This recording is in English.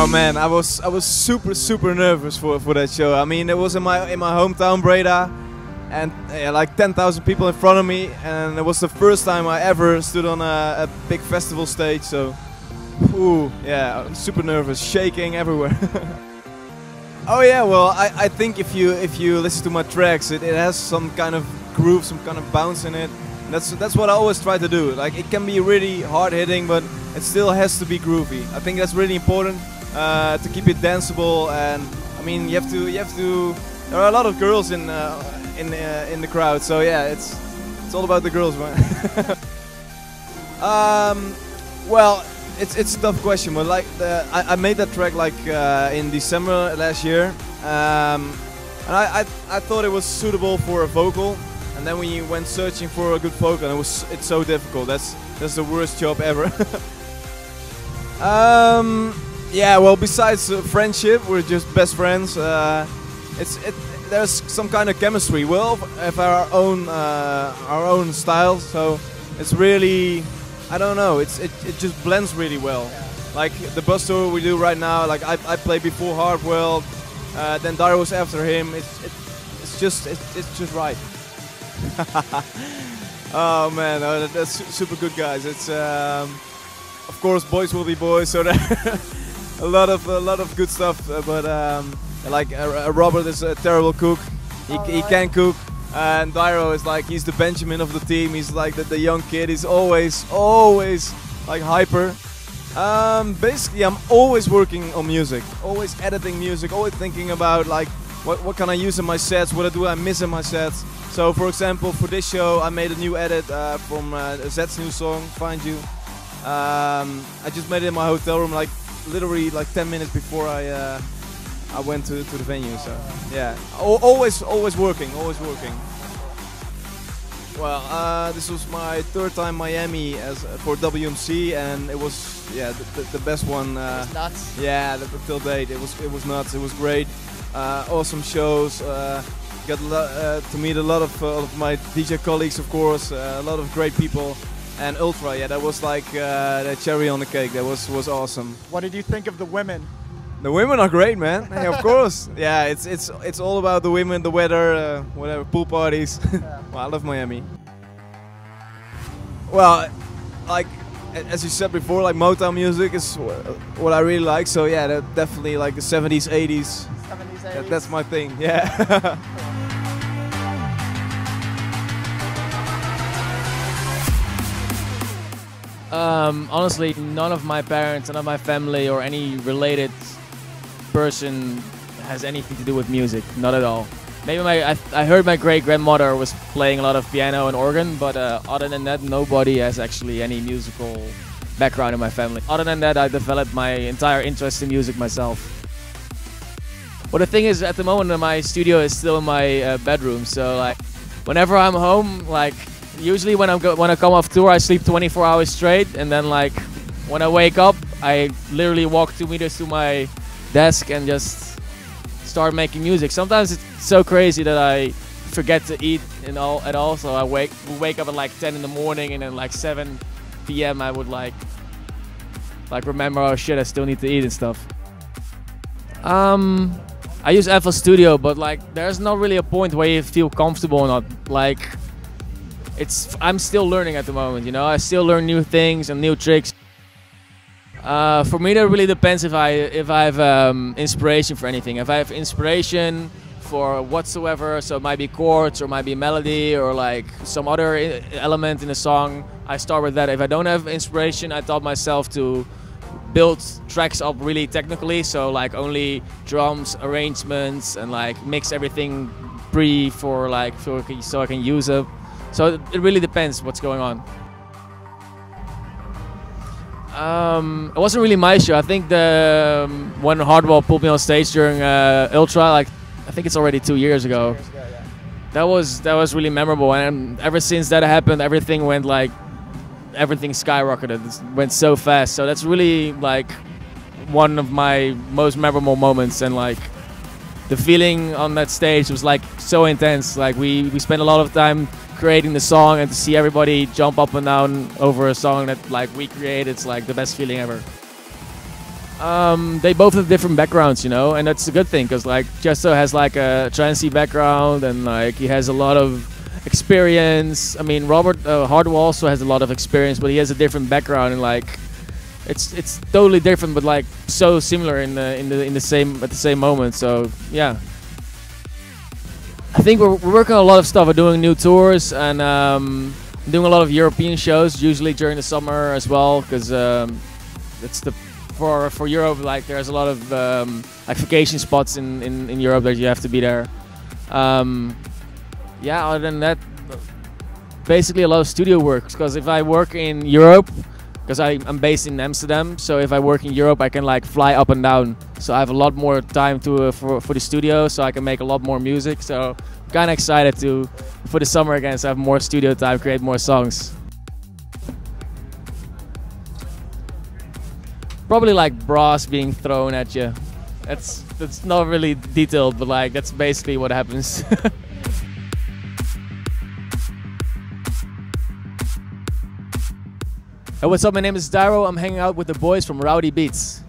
Oh man, I was super nervous for that show. I mean, it was in my hometown Breda, and like 10,000 people in front of me, and it was the first time I ever stood on a big festival stage. So, ooh, yeah, I'm super nervous, shaking everywhere. Oh yeah, well, I think if you listen to my tracks, it has some kind of groove, some kind of bounce in it. That's what I always try to do. Like, it can be really hard hitting, but it still has to be groovy. I think that's really important to keep it danceable. And I mean, you have to. There are a lot of girls in the crowd, so yeah, it's all about the girls, man. Well, it's a tough question, but like I made that track like in December last year, and I thought it was suitable for a vocal. And then we went searching for a good vocal, and it's so difficult. That's the worst job ever. Yeah, well, besides friendship, we're just best friends. There's some kind of chemistry. We all have our own style, so it's really, I don't know. It just blends really well. Like the bus tour we do right now. Like I played before Hardwell, then Dyro's after him. It's just right. Oh man, that's super good guys. It's of course boys will be boys, so there a lot of good stuff. But like Robert is a terrible cook. He can cook, and Dyro is like, he's the Benjamin of the team. He's like the young kid. He's always like hyper. Basically, I'm always working on music, always editing music, always thinking about like what can I use in my sets, what do I miss in my sets. So for example, for this show I made a new edit from Zed's new song, Find You. I just made it in my hotel room, like literally like 10 minutes before I went to the venue. So yeah, always working. Well, this was my third time Miami for WMC, and it was the best one. It was nuts. Yeah, till date it was nuts. It was great. Awesome shows. Got to meet a lot of my DJ colleagues, of course. A lot of great people, and Ultra. Yeah, that was like the cherry on the cake. That was awesome. What did you think of the women? The women are great, man. Yeah, of course. Yeah, it's all about the women, the weather, whatever, pool parties. Yeah. Well, I love Miami. Well, like as you said before, like Motown music is what I really like. So yeah, that definitely like the 70s, 80s. 70s, 80s. That's my thing. Yeah. Honestly, none of my parents, none of my family, or any related person has anything to do with music. Not at all. Maybe I heard my great-grandmother was playing a lot of piano and organ, but other than that, nobody has actually any musical background in my family. Other than that, I developed my entire interest in music myself. Well, the thing is, at the moment, my studio is still in my bedroom, so like, whenever I'm home, like, usually when I come off tour, I sleep 24 hours straight, and then like, when I wake up, I literally walk 2 meters to my desk and just start making music. Sometimes it's so crazy that I forget to eat at all. So I wake up at like 10 in the morning, and then like 7 p.m. I would like remember, oh shit, I still need to eat and stuff. I use FL Studio, but like there's not really a point where you feel comfortable or not. Like I'm still learning at the moment, you know. I still learn new things and new tricks. For me, that really depends if I have inspiration for anything. If I have inspiration for whatsoever, so it might be chords or it might be melody or like some other element in a song, I start with that. If I don't have inspiration, I taught myself to build tracks up really technically, so like only drums, arrangements, and like mix everything so I can use it. So it really depends what's going on. It wasn't really my show. I think when Hardwell pulled me on stage during Ultra, like I think it's already 2 years ago. Yeah. That was really memorable, and ever since that happened, everything skyrocketed. It went so fast. So that's really like one of my most memorable moments, and like the feeling on that stage was like so intense. Like we spent a lot of time creating the song, and to see everybody jump up and down over a song that like we created, it's like the best feeling ever. They both have different backgrounds, you know, and that's a good thing because like Chesto has like a trancey background and like he has a lot of experience. I mean, Robert Hardwell also has a lot of experience, but he has a different background and like it's totally different, but like so similar in the same at the same moment. So yeah, I think we're working on a lot of stuff. We're doing new tours and doing a lot of European shows, usually during the summer as well, because it's the for Europe, like there's a lot of like vacation spots in Europe that you have to be there. Yeah, other than that, basically a lot of studio work. Because if I work in Europe, because I'm based in Amsterdam, so if I work in Europe, I can like fly up and down. So I have a lot more time to for the studio, so I can make a lot more music. So I'm kind of excited for the summer again, so I have more studio time, create more songs. Probably like bras being thrown at you. That's not really detailed, but like that's basically what happens. Hey, what's up? My name is Dyro. I'm hanging out with the boys from Rowdy Beats.